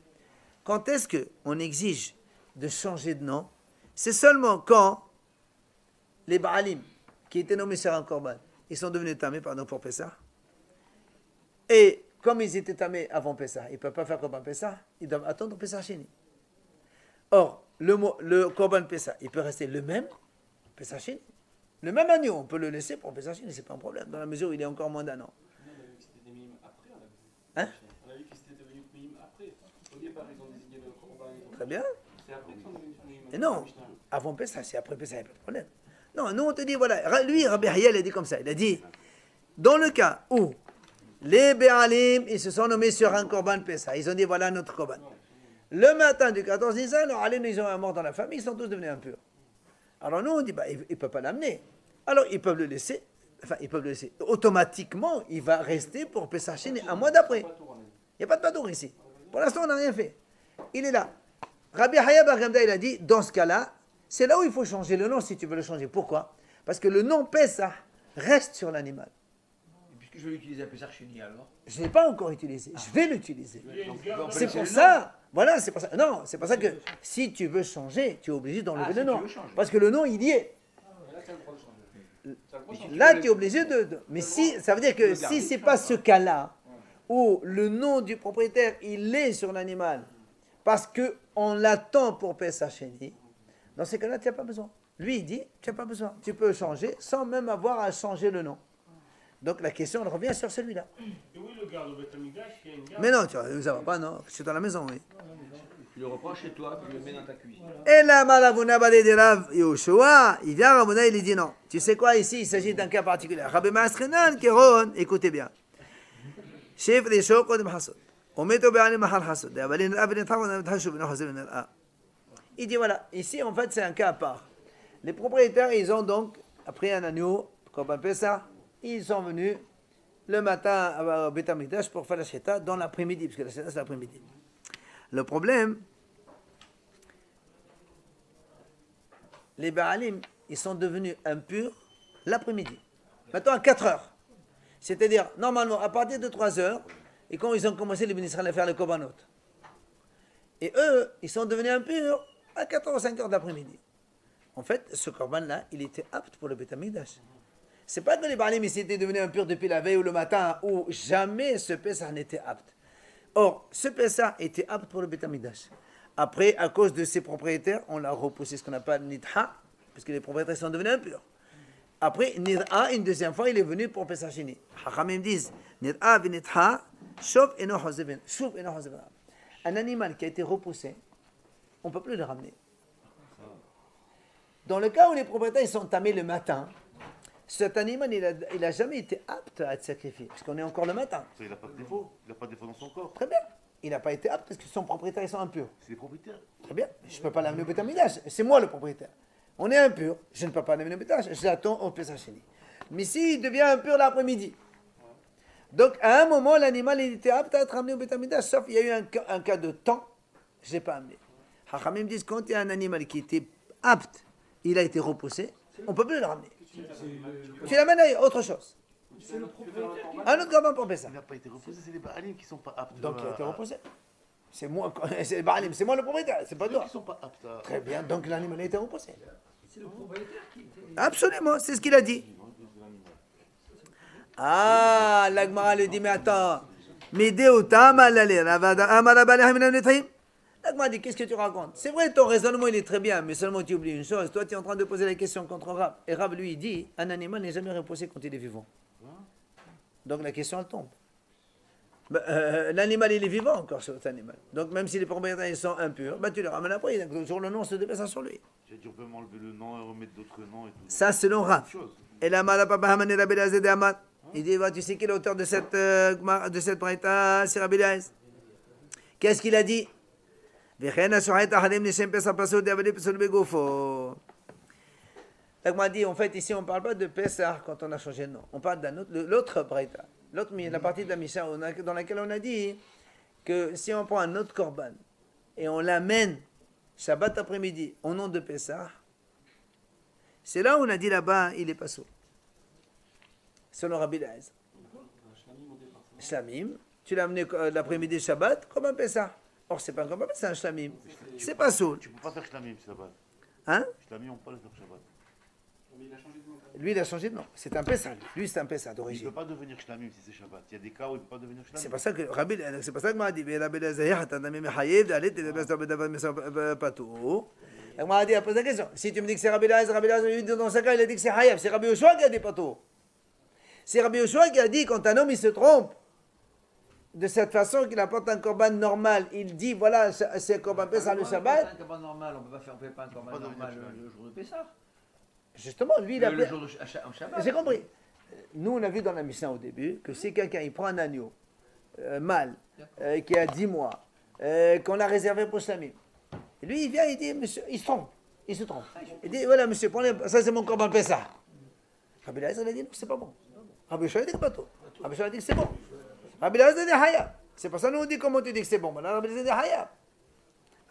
S1: Quand est-ce qu'on exige de changer de nom? C'est seulement quand les Baalim, qui étaient nommés sur un korban, ils sont devenus tamés, pour Pessah. Et comme ils étaient tamés avant Pessah, ils ne peuvent pas faire korban Pessah, ils doivent attendre Pessah Sheni. Or, le Korban Pessah, il peut rester le même Pessah Sheni. Le même agneau, on peut le laisser pour Pessah Sheni, c'est pas un problème, dans la mesure où il est encore moins d'un an.
S7: On a vu que c'était des mimes après, on a vu.
S1: Hein?
S7: On a vu qu'ils étaient devenus mimes après. Au départ, ils ont désigné le corban.
S1: Très bien.
S7: C'est après qu'ils sont devenus mimes.
S1: Et non, avant Pessah, c'est après Pessah, il n'y a pas de problème. Non, nous on te dit, voilà, lui, Rabbi Hayel a dit comme ça, il a dit, dans le cas où les Béalim, ils se sont nommés sur un Korban Pessah, ils ont dit, voilà notre Korban. Le matin du 14 Nisan, alors allez, ils ont un mort dans la famille, ils sont tous devenus impurs. Alors nous, on dit, bah, ils ne peuvent pas l'amener. Alors ils peuvent le laisser, enfin, ils peuvent le laisser. Automatiquement, il va rester pour Pessah Sheni un mois d'après. Il n'y a pas de patour ici. Pour l'instant, on n'a rien fait. Il est là. Rabbi Haya Bar Gamda, il a dit, dans ce cas-là, c'est là où il faut changer le nom si tu veux le changer. Pourquoi? Parce que le nom Pessah reste sur l'animal.
S4: Et puisque je vais utiliser un Pessah Sheni alors.
S1: Je ne l'ai pas encore utilisé, je vais l'utiliser.
S6: Il y a une garde
S1: C'est pour ça, voilà, c'est pour ça. Non, c'est pour ça que si tu veux changer, tu es obligé d'enlever
S4: si
S1: le
S4: tu
S1: nom.
S4: veux changer.
S1: Parce que le nom, il y est.
S7: Là, tu as le droit de changer. T'as le droit de changer.
S1: Là, tu es obligé de. Mais si, ça veut dire que si c'est pas ce cas-là, où le nom du propriétaire, il est sur l'animal, parce qu'on l'attend pour Pessah Sheni, dans ces cas-là, tu n'as pas besoin. Lui, il dit, tu n'as pas besoin. Tu peux changer sans même avoir à changer le nom. Donc la question, elle revient sur celui-là.
S6: Et oui, le garde au Beth Amikdash, il y a une garde.
S1: Mais non, tu vois, ça va pas, non. C'est dans la maison, oui.
S4: Tu le reprends chez toi, tu le mets dans ta cuisine.
S1: Et là, Malavuna Balé de Rav Yoshua, il vient Ravuna, il lui dit non. Tu sais quoi, ici, il s'agit d'un cas particulier. Rabbi Masrenan, Kéron, écoutez bien. Chef des Shoko de Mahasod. Ometo Béani Mahal Hasod. Il dit voilà, ici, en fait, c'est un cas à part. Les propriétaires, ils ont donc, après un agneau, comme on appelle ça, ils sont venus le matin au Beth Amikdash pour faire la Sheta dans l'après-midi, parce que la Sheta, c'est l'après-midi. Le problème, les Baalim, ils sont devenus impurs l'après-midi. Maintenant à 4 heures. C'est-à-dire, normalement, à partir de 3 heures, et quand ils ont commencé, les ministres à faire le Korbanot. Et eux, ils sont devenus impurs à 4 heures ou 5 heures d'après-midi. En fait, ce Korban-là, il était apte pour le Beth Amikdash. C'est pas que les Baalim, ils étaient devenus impurs depuis la veille ou le matin, où jamais ce Pessah n'était apte. Or, ce Pessah était apte pour le Beth Amikdash. Après, à cause de ses propriétaires, on l'a repoussé, ce qu'on appelle Nidha, parce que les propriétaires sont devenus impurs. Après, Nidha, une deuxième fois, il est venu pour Pessah Sheni. Hachamim disent, Nidha v'Nidha, Shov eno hozeven. Shov eno hozeven. Un animal qui a été repoussé, on ne peut plus le ramener. Dans le cas où les propriétaires ils sont tamés le matin, cet animal, il n'a jamais été apte à être sacrifié, parce qu'on est encore le matin.
S2: Ça, il n'a pas de défaut. Il n'a pas de défaut dans son corps.
S1: Très bien. Il n'a pas été apte parce que son propriétaire, ils sont impurs.
S2: C'est les propriétaires.
S1: Très bien. Je ne peux pas l'amener au Beth Amikdash. C'est moi le propriétaire. On est impur. Je ne peux pas l'amener au Beth Amikdash. Je l'attends au Pessah Sheni. Mais s'il devient impur l'après-midi, donc à un moment, l'animal, il était apte à être amené au Beth Amikdash, sauf il y a eu un cas de temps, je ne l'ai pas amené. Hachamim disent quand il y a un animal qui était apte, il a été repoussé, on ne peut plus le ramener. Tu l'amènes à autre chose. Un autre Korban pour Pessah.
S2: Il n'a pas été repoussé, c'est les Baalim qui ne sont pas aptes.
S1: Donc il a été repoussé. C'est moi, c'est Baalim, c'est moi le propriétaire, c'est pas
S2: Ceux
S1: toi.
S2: qui ne sont pas aptes à.
S1: Très bien, donc l'animal a été repoussé.
S3: C'est le propriétaire qui était.
S1: Absolument, c'est ce qu'il a dit. Ah, l'Agmara lui dit, mais attends. L'Agmara dit, qu'est-ce que tu racontes? C'est vrai, ton raisonnement, il est très bien, mais seulement tu oublies une chose. Toi, tu es en train de poser la question contre Rab. Et Rab, lui, il dit, un animal n'est jamais repoussé quand il est vivant. Donc la question, elle tombe. L'animal, il est vivant encore, cet animal. Donc même si les propriétaires ils sont impurs, tu le ramènes après. Donc, sur le nom, on se déplace sur lui.
S2: J'ai dit, on peut m'enlever le nom et remettre d'autres noms et tout.
S1: Ça, selon Rab.
S2: Chose.
S1: Et la Malapapa Hamani Rabbi Eliezer de Hamad. Il dit, tu sais qui est l'auteur de cette braïta? C'est Rabbi Eliezer. Qu'est-ce qu'il a dit? L'Agma dit, en fait, ici, on ne parle pas de Pessah quand on a changé de nom. On parle d'un autre, l'autre braïta. L'autre, la partie de la Mishnah dans laquelle on a dit que si on prend un autre korban et on l'amène Shabbat après-midi au nom de Pessah, c'est là où on a dit là-bas, il est pas sourd. Selon Rabbi Eliezer. Shlamim, tu l'as amené l'après-midi Shabbat comme un Pessah. Or, c'est pas un korban, c'est un Shlamim. C'est pas sourd.
S2: Tu ne peux pas faire Shlamim, Shabbat.
S1: Hein?
S2: Shlamim, on peut pas le faire Shabbat.
S1: Lui, il a changé de nom. C'est un Pessah. Lui, c'est un Pessah
S2: Il ne
S1: d'origine.
S2: peut pas devenir Shlamim si c'est Shabbat. Il y a des cas où il ne peut pas devenir Shlamim.
S1: C'est pas ça que Rabbi, c'est pas ça que m'a dit. Rabbi Eliezer, Patou. On m'a dit, pose la question. Si tu me dis que c'est Rabbi Eliezer, dans ce cas, il a dit que c'est Hayab. C'est Rabbi Yoshua qui a dit pas tout. C'est Rabbi Yoshua qui a dit, quand un homme il se trompe, de cette façon qu'il apporte un korban normal, il dit, voilà, c'est korban Pessah le Shabbat.
S4: Un korban normal, on ne fait pas un korban normal le jour de Pessah.
S1: Justement, lui, il a
S4: Le jour de Shabbat.
S1: J'ai compris. Nous, on a vu dans la Mishnah au début que si quelqu'un il prend un agneau mâle qui a 10 mois, qu'on l'a réservé pour Shamim, et lui il vient, il dit, monsieur, il se trompe. Il dit, voilà, monsieur, prenez, ça c'est mon korban Pessah. Rabbi Eliezer a dit, non, c'est pas bon. Rabbi Yoshua a dit que pas tout. Rabbi Yoshua a dit que c'est bon. Rabbi Eliezer a dit Hayab. C'est pour ça que nous on dit comment tu dis que c'est bon. Maintenant, Rabbi Eliezer a dit Hayab.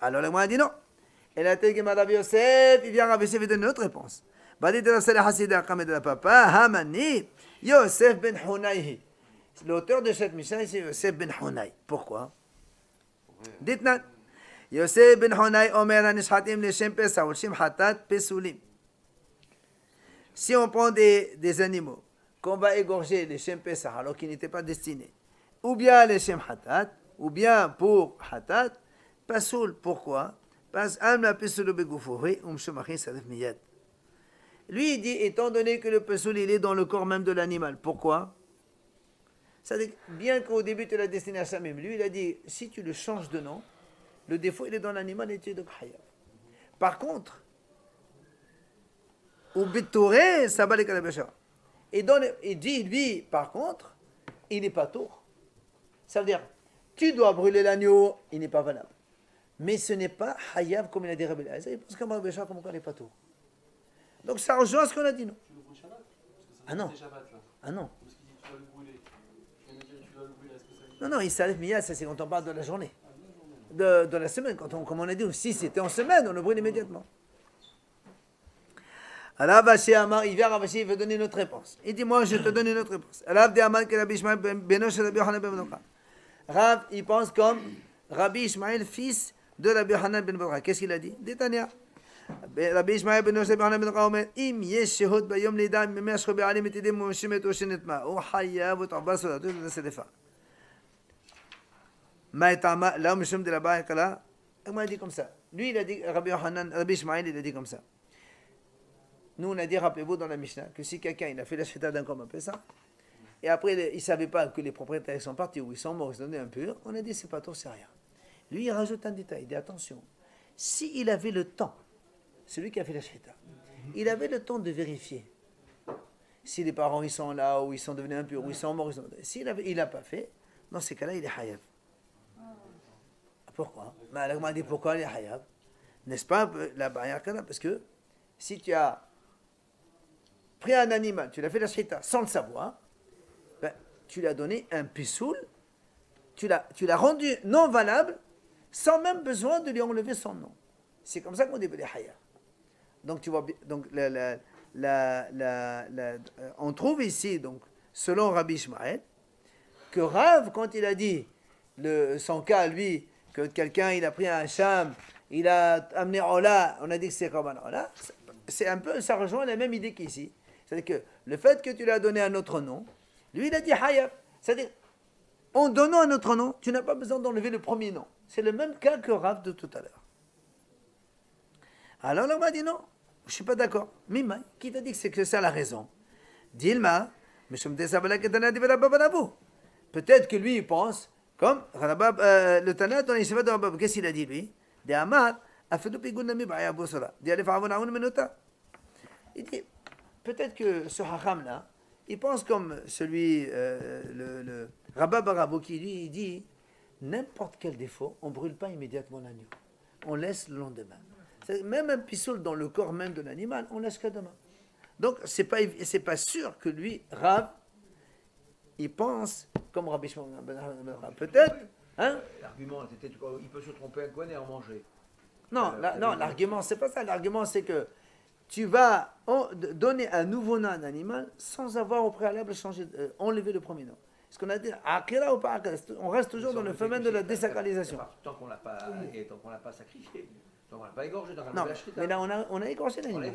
S1: Alors, le a dit non. Et la tête que Rabbi Yosef, il vient Rabbi Yosef et donne une autre réponse. Badi de la Saleh Hasidah Kamed de la Papa, Hamani, Yosef ben Hunayhi. L'auteur de cette mission, c'est Yosef ben Hunay. Pourquoi? Dites-nous. Yosef ben Hunay, Omer Anishatim, les Shem Pesa, ou Shem Hatat, Pesulim. Si on prend des animaux qu'on va égorger les Shem Pesa, alors qu'ils n'étaient pas destinés, ou bien les Shem Hatat, ou bien pour Hatat, Pasoul, pourquoi? Parce que Pesul Begoufouri, Shemachin Sadef Miyad. Lui, il dit, étant donné que le Pesoul, il est dans le corps même de l'animal, pourquoi? C'est-à-dire, bien qu'au début, tu l'as destiné à ça même, lui, il a dit, si tu le changes de nom, le défaut, il est dans l'animal et tu es de Khayab. Par contre, ou Bitouré, ça va les Kalabécha. Et il dit, lui, par contre, il n'est pas tour. Ça veut dire, tu dois brûler l'agneau, il n'est pas valable. Mais ce n'est pas Hayab comme il a dit Rabbi Eliezer. Il pense qu'un Kalabécha, comme quoi il n'est pas tour. Donc ça rejoint ce qu'on a dit, non? Ah non. Ah non. Non, il s'arrête miyad, ça c'est quand on parle de la journée. De la semaine, comme on a dit, si c'était en semaine, on le brûle immédiatement. Alors Ravashi Amar, il vient Ravashi, il veut donner une autre réponse. Il dit, moi je te donne une autre réponse. Rav, il pense comme Rabbi Ishmael, fils de Rabbi Yochanan ben Bokha. Qu'est-ce qu'il a dit? Détania. Rabbi Ishmael ben Yochanan ben Bokha omer, im yesh shehud bayom lida, mimeh shrobe alim et idem moshemet oshenetma, ou hayav ou ta'bas ou ta'tus de sedefa. Maïtama, là, Mishum de la Baïkala, il m'a dit comme ça. Lui, il a dit, Rabbi Ishmael, il a dit comme ça. Nous, on a dit, rappelez-vous dans la Mishnah, que si quelqu'un il a fait la shita d'un corban Pessah, et après, il ne savait pas que les propriétaires sont partis ou ils sont morts, ils sont devenus impurs, on a dit, c'est pas tout, c'est rien. Lui, il rajoute un détail, il dit, attention, s'il avait le temps, celui qui a fait la shita, il avait le temps de vérifier si les parents ils sont là, ou ils sont devenus impurs, ou ils sont morts, s'il n'a pas fait, dans ces cas-là, il est hayav. Pourquoi? On m'a dit pourquoi il est hayab. N'est-ce pas la barrière qu'il a? Parce que si tu as pris un animal, tu l'as fait la shita sans le savoir, ben, tu lui as donné un pisoul, tu l'as rendu non valable sans même besoin de lui enlever son nom. C'est comme ça qu'on dit hayab. Donc tu vois, donc on trouve ici, donc, selon Rabbi Ishmael, que Rav, quand il a dit son cas, lui, que quelqu'un, il a pris un cham, il a amené Ola, on a dit que c'est comme un Ola, c'est un peu, ça rejoint la même idée qu'ici. C'est-à-dire que le fait que tu lui as donné un autre nom, lui, il a dit Hayab. C'est-à-dire, en donnant un autre nom, tu n'as pas besoin d'enlever le premier nom. C'est le même cas que Rav de tout à l'heure. Alors, on m'a dit non, je ne suis pas d'accord. Mimai, qui t'a dit que c'est ça la raison? Dilma, peut-être que lui, il pense, comme le Tana dans les Yeshiva de Rabab, qu'est-ce qu'il a dit lui? De Amar, il dit, peut-être que ce Hacham là, il pense comme celui, le Rabab Arabo qui lui, il dit, n'importe quel défaut, on ne brûle pas immédiatement l'agneau. On laisse le lendemain. Même un pissoul dans le corps même de l'animal, on laisse que demain. Donc, c'est pas sûr que lui, Rav, il pense comme Rabbi Shimon, peut-être, hein?
S4: L'argument, c'était il peut se tromper un coin et en manger.
S1: Non, l'argument, c'est pas ça. L'argument, c'est que tu vas donner un nouveau nom à un animal sans avoir au préalable enlevé le premier nom. Ce qu'on a dit, akira ou pas akira, on reste toujours dans le phénomène de la désacralisation.
S4: Tant qu'on l'a pas, sacrifié. Donc on l'a pas égorgé, donc on
S1: non,
S4: l'a acheté.
S1: mais là on a égorgé l'animal.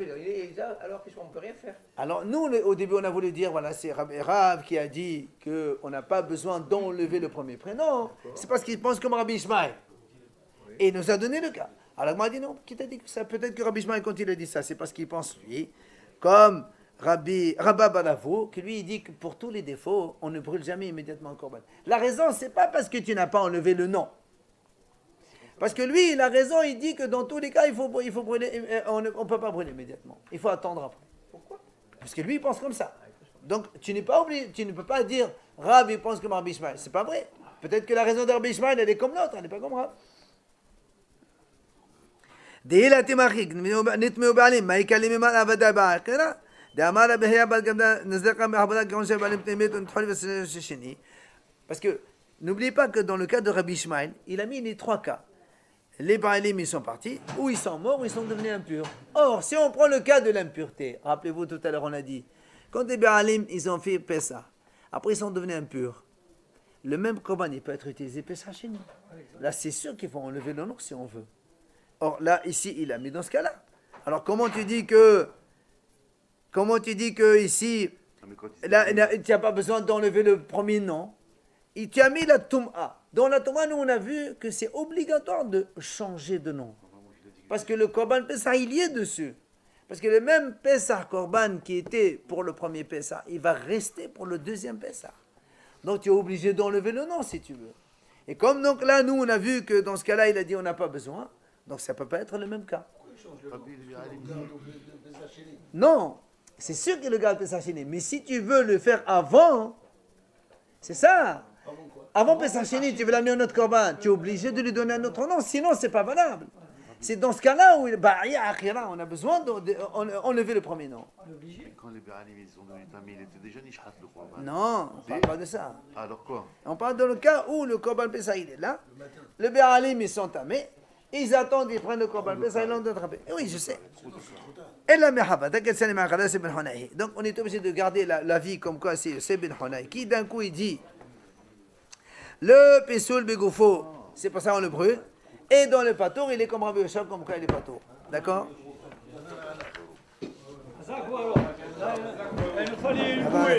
S4: Alors qu'est-ce qu'on ne peut rien faire?
S1: Alors nous, au début, on a voulu dire, voilà, c'est Rav qui a dit qu'on n'a pas besoin d'enlever le premier prénom. C'est parce qu'il pense comme Rabbi Ishmael. Oui. Et il nous a donné le cas. Alors moi dit non, qui t'a dit que ça? Peut-être que Rabbi Ishmael, quand il a dit ça, c'est parce qu'il pense lui, comme Rabba Balavo, qui lui il dit que pour tous les défauts, on ne brûle jamais immédiatement un corban. La raison, c'est pas parce que tu n'as pas enlevé le nom. Parce que lui, il a raison, il dit que dans tous les cas, il faut brûler, on ne peut pas brûler immédiatement. Il faut attendre après. Pourquoi? Parce que lui, il pense comme ça. Donc, tu n'es pas obligé, tu ne peux pas dire Rab, il pense comme Rabbi Ishmael. C'est pas vrai. Peut-être que la raison de Rabbi Ishmael, elle est comme l'autre, elle n'est pas comme Rab. Parce que n'oubliez pas que dans le cas de Rabbi Ishmael, il a mis les 3 cas. Les Baalim, ils sont partis, ou ils sont morts, ou ils sont devenus impurs. Or, si on prend le cas de l'impureté, rappelez-vous tout à l'heure, on a dit, quand les Baalim, ils ont fait Pessah, après ils sont devenus impurs, le même korban, il peut être utilisé Pessah chez nous. Là, c'est sûr qu'il faut enlever le nom si on veut. Or, là, ici, il a mis dans ce cas-là. Alors, comment tu dis que ici, là, tu n'as pas besoin d'enlever le premier nom? Tu as mis la Toum'a. Dans la Toum'a, nous, on a vu que c'est obligatoire de changer de nom. Parce que le Korban Pessah, il y est dessus. Parce que le même Pessah Korban qui était pour le premier Pessah, il va rester pour le deuxième Pessah. Donc, tu es obligé d'enlever le nom, si tu veux. Et comme donc là, nous, on a vu que dans ce cas-là, il a dit on n'a pas besoin. Donc, ça ne peut pas être le même cas. Non, c'est sûr que le gars Pessah Sheni. Mais si tu veux le faire avant, c'est ça. Avant Pessah Sheni, tu veux l'amener un autre korban, tu es obligé de lui donner un autre nom, sinon c'est pas valable. C'est dans ce cas-là où on a besoin d'enlever le premier nom.
S2: Quand les Béranim ils sont devenus tamés, il était déjà Nishhat le korban.
S1: Non, on ne parle pas de ça.
S2: Alors quoi?
S1: On parle dans le cas où le korban Pessah il est là, le Béranim ils sont tamés, ils attendent, ils prennent le korban Pessah, ils l'ont attrapé. Oui, je sais. Donc on est obligé de garder la vie comme quoi c'est Ben Hunaï qui d'un coup il dit le Pesoul Begoufo, c'est pour ça on le brûle, et dans le patour il est comme Rabbi Yoshab comme quoi il est patour. D'accord?
S3: Ça quoi alors? Là, il nous fallait une bouée.